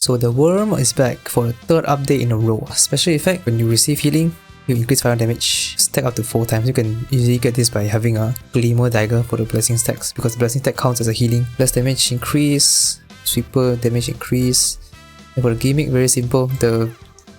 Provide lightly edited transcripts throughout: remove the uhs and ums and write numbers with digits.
So the worm is back for the third update in a row. Special effect, when you receive healing, you increase fire damage, stack up to 4 times. You can easily get this by having a Glimmer Dagger for the blessing stacks, because the blessing stack counts as a healing. Less damage increase, sweeper damage increase. And for the gimmick, very simple. The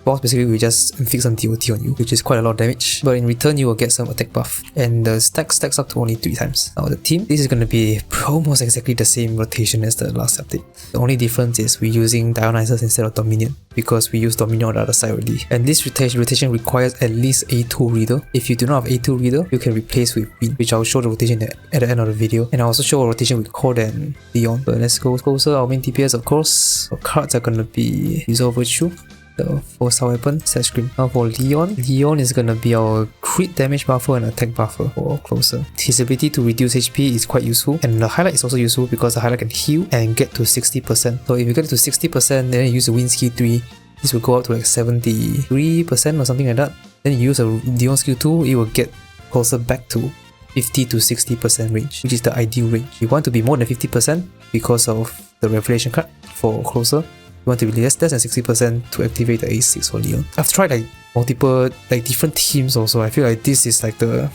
boss basically will just inflict some DOT on you, which is quite a lot of damage, but in return you will get some attack buff, and the stack stacks up to only 3 times. Now the team, this is going to be almost exactly the same rotation as the last update. The only difference is we're using Dionysus instead of Dominion, because we use Dominion on the other side already. And this rotation requires at least A2 Reader. If you do not have A2 Reader, you can replace with Wind, which I'll show the rotation at the end of the video, and I'll also show a rotation with Cord and Leon. But let's go closer. Our main DPS, of course. Our cards are going to be Resolve Virtue, the 4-star weapon, set screen. Now for Leon is gonna be our crit damage buffer and attack buffer for closer. His ability to reduce HP is quite useful, and the highlight is also useful because the highlight can heal and get to 60%. So if you get to 60%, then you use the wind skill 3, this will go up to like 73% or something like that. Then you use a Leon skill 2, it will get closer back to 50 to 60% range, which is the ideal range. You want to be more than 50% because of the revelation card for closer. You want to be less than 60% to activate the A6 for Leon. I've tried like multiple different teams also. I feel like this is like the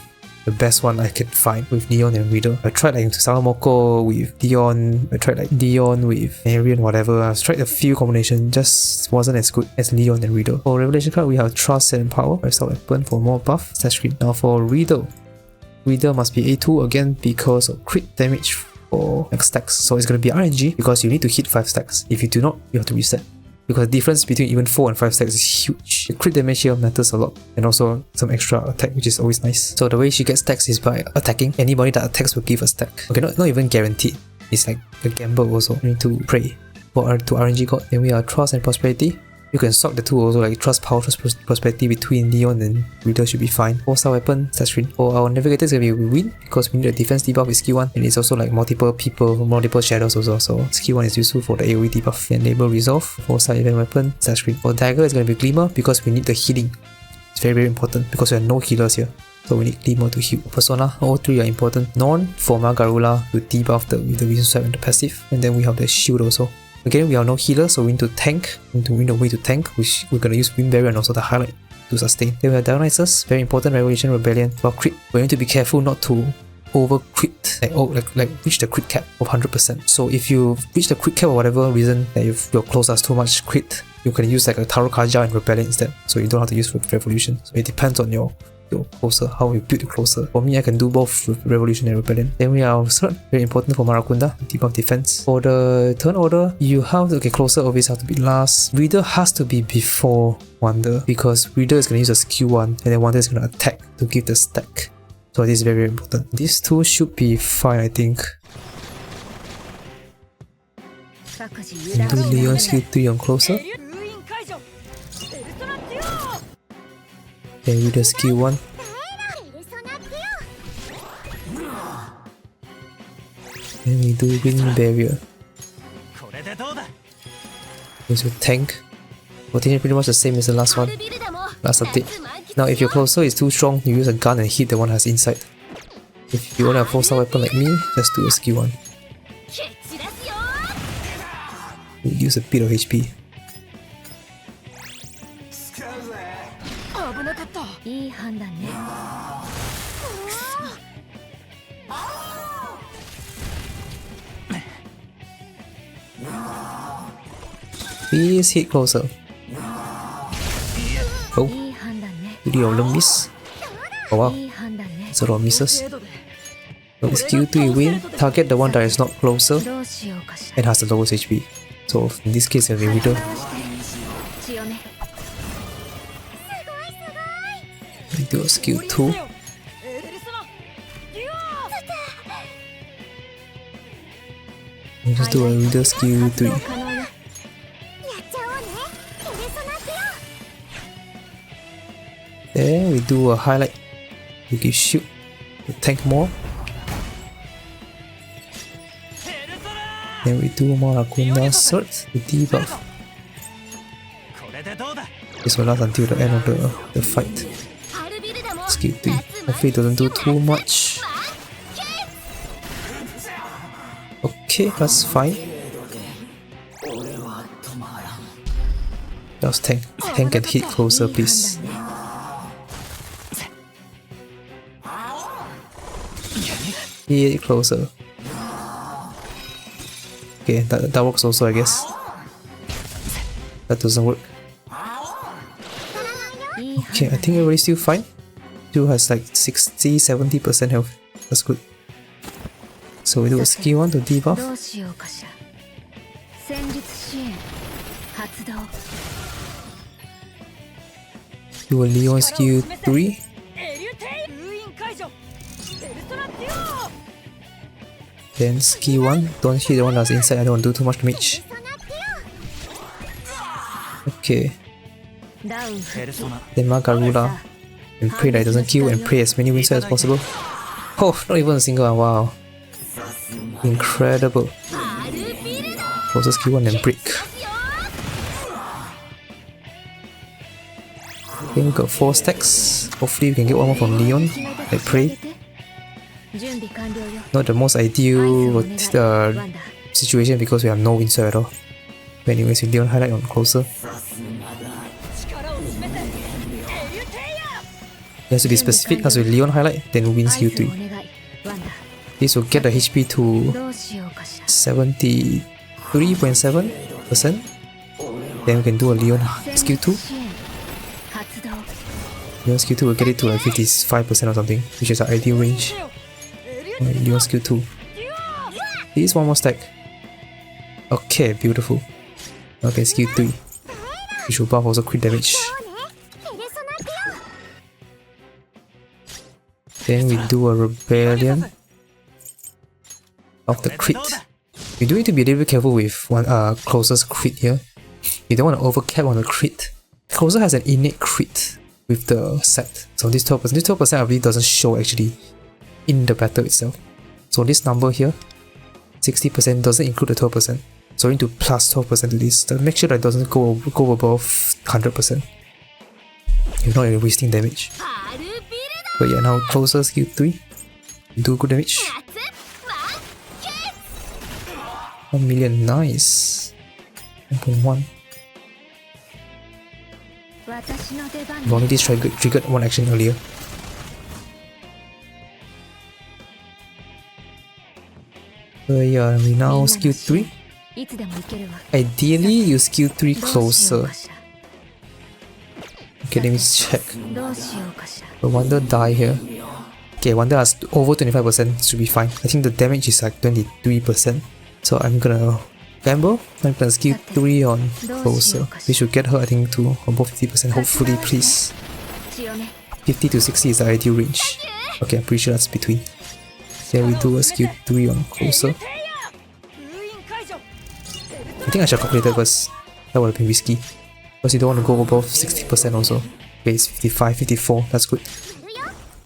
best one I can find with Leon and Reader. I tried like Salamoko with Leon, I tried like Leon with Arian, whatever. I've tried a few combinations, just wasn't as good as Leon and Reader. For Revelation card, we have Trust and Power, 5-star weapon for more buff, set screen. Now for Reader must be A2 again because of crit damage for max stacks. So it's going to be RNG because you need to hit 5 stacks. If you do not, you have to reset, because the difference between even 4 and 5 stacks is huge. The crit damage here matters a lot, and also some extra attack, which is always nice. So the way she gets stacks is by attacking. Anybody that attacks will give a stack. Okay, not even guaranteed. It's like a gamble also. You need to pray for to RNG god. Then we have Trust and Prosperity. You can swap the two also, like Trust Power, Trust Prosperity between Leon and Reader should be fine. 4-star weapon, set screen. For our Navigator is going to be Wind, because we need a defense debuff with skill 1, and it's also like multiple people, multiple shadows also, so skill 1 is useful for the AoE debuff. Enable Resolve, 4-star event weapon, set screen. For Dagger is going to be Glimmer, because we need the healing. It's very very important, because we have no healers here, so we need Glimmer to heal. Persona, all 3 are important. Norn for Margarula to debuff with the Vision Swipe and the passive, and then we have the shield also. Again, we have no healer, so we need to tank. We need to win a way to tank, which we're gonna use Wind Barrier and also the highlight to sustain. Then we have Dionysus, very important, Revelation, Rebellion. For crit, we need to be careful not to over crit, like reach the crit cap of 100%. So if you reach the crit cap for whatever reason, that if your close has too much crit, you can use like a Taro Kaja and Rebellion instead. So you don't have to use Revolution. So it depends on your closer, how you build the closer. For me, I can do both with Revolution and Rebellion. Then we have Sword, very important for Marakunda, debuff defense. For the turn order, you have to, closer always have to be last. Reader has to be before Wonder, because Reader is going to use a skill 1, and then Wonder is going to attack to give the stack. So this is very, very important. These two should be fine, I think. Do Leon skill 3 on closer. Then Reader skill 1. Then we do Wind Barrier. This will tank. Rotation pretty much the same as the last one. Last update. Now if your closer is too strong, you use a gun and hit the one that's inside. If you only have a 4-star weapon like me, just do a skill 1. Reduce a bit of HP. Please hit closer. Oh, really a long miss. Oh wow, it's a lot of misses. So skill 3 win, target the one that is not closer and has the lowest HP. So in this case, it'll be Reader. Do a skill 2. Just do a Reader skill 3. Then we do a highlight to give shield, to tank more. Then we do more Marakunda Sword to debuff. This will last until the end of the fight. Skill 3. Hopefully it doesn't do too much. Okay, that's fine. That was tank. Tank can hit closer, please. Hit closer. Okay, that works also, I guess. That doesn't work. Okay, I think everybody's still fine. Still has like 60-70% health. That's good. So we do a skill 1 to debuff. Do a Leon skill 3. Then skill 1. Don't hit the one that's inside, I don't want to do too much damage. Okay. Then Garula. And pray that it doesn't kill and pray as many wind swept as possible. Oh, not even a single one, wow. Incredible. Also skill 1 and break. Okay, we got 4 stacks. Hopefully we can get one more from Leon. I pray. Not the most ideal situation because we have no wind swept at all. But anyways, with Leon highlight on closer. It has to be specific because with Leon highlight, then win skill 3. This will get the HP to 73.7%. Then we can do a Leon skill 2. Leon skill 2 will get it to like 55% or something, which is our ideal range. Leon skill 2. This is one more stack. Okay, beautiful. Okay, skill 3. Which will buff also crit damage. Then we do a rebellion of the crit. You do need to be a little bit careful with one Closer's crit here. You don't want to overcap on the crit. Closer has an innate crit with the set. So this 12%, this 12% I believe doesn't show actually in the battle itself. So this number here, 60% doesn't include the 12%. So we need to plus 12% to this. So make sure that it doesn't go above 100%. If not, you're wasting damage. But yeah, now Closer skill 3. Do good damage. 1 million, nice. 1.1. If only this triggered one action earlier. Yeah, we now skill 3. Ideally, you skill 3 Closer. Okay, let me check. The Wonder die here. Okay, Wonder has over 25%, should be fine. I think the damage is like 23%. So I'm gonna gamble. I'm gonna skill 3 on Closer. We should get her, I think, to above 50%, hopefully, please. 50 to 60 is the ideal range. Okay, I'm pretty sure that's between. Then we do a skill 3 on Closer. I think I should calculate that first. That would have been risky. Because you don't want to go above 60% also. Okay, it's 55, 54, that's good.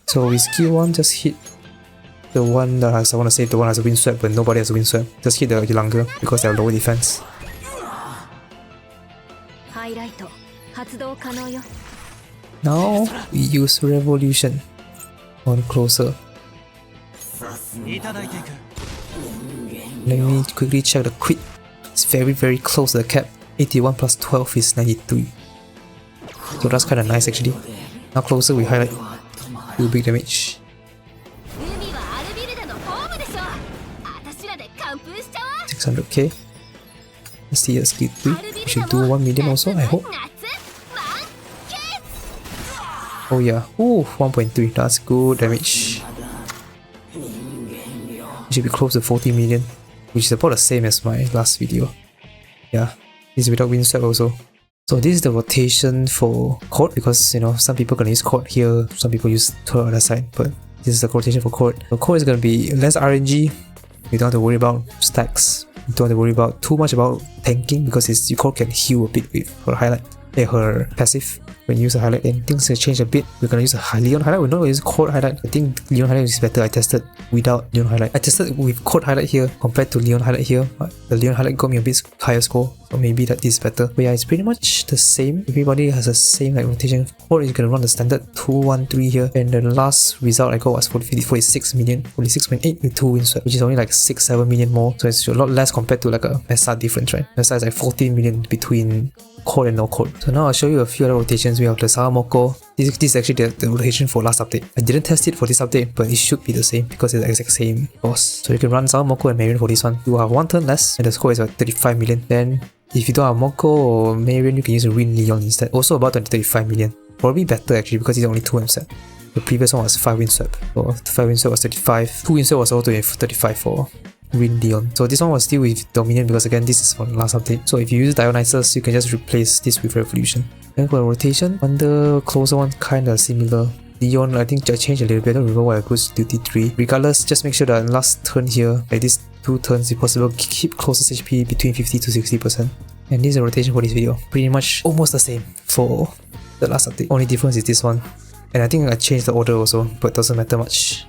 So with skill 1, just hit the one that has, I want to say the one has a wind swept, but nobody has a wind swept. Just hit the Nidhoggr because they have lower defense. Now we use Revolution on Closer. Let me quickly check the crit. It's very close to the cap. 81 plus 12 is 93. So that's kind of nice actually. Now Closer we highlight. Do big damage. 600k. Let's see a skill 3. We should do 1 million also, I hope. Oh yeah. Ooh, 1.3. That's good damage. It should be close to 40 million. Which is about the same as my last video. Yeah. This is without wind swept also. So this is the rotation for Court because you know some people gonna use Court here, some people use to the other side, but this is the rotation for Court. So Court is gonna be less RNG. You don't have to worry about stacks. You don't have to worry about too much about tanking because your Court can heal a bit with her highlight. Her passive. When you use a highlight, then things will change a bit. We're gonna use a Leon highlight. We're not gonna use Court highlight. I think Leon highlight is better. I tested without Leon highlight. I tested with Court highlight here compared to Leon highlight here. The Leon highlight got me a bit higher score. So maybe that is better. But yeah, it's pretty much the same. Everybody has the same like rotation. Or you can run the standard 2.13 here. And the last result I got was 46 million, 46.8 with 2 wind swap, which is only like 6-7 million more. So it's a lot less compared to like a SR difference, right? SR is like 14 million between code and no code. So now I'll show you a few other rotations. We have the Sagamoko. This is actually the rotation for last update. I didn't test it for this update, but it should be the same because it's the exact same course. So you can run Sagamoko and Marion for this one. You have 1 turn less and the score is about 35 million. Then if you don't have Moko or Marion, you can use a Rin Leon instead. Also about 35 million. Probably better actually because it's only 2 M set. The previous one was 5 wind swap. So 5 wind swap was 35. 2 wind swap was also 35 for Rin Leon. So this one was still with Dominion because again this is from the last update. So if you use Dionysus, you can just replace this with Revolution. Then for the rotation, under closer one kinda similar. Leon, I think I changed a little bit. I don't remember what I put duty 3. Regardless, just make sure that last turn here, like these 2 turns, if possible, keep closest HP between 50 to 60%. And this is the rotation for this video. Pretty much almost the same for the last update. Only difference is this one. And I think I changed the order also, but it doesn't matter much.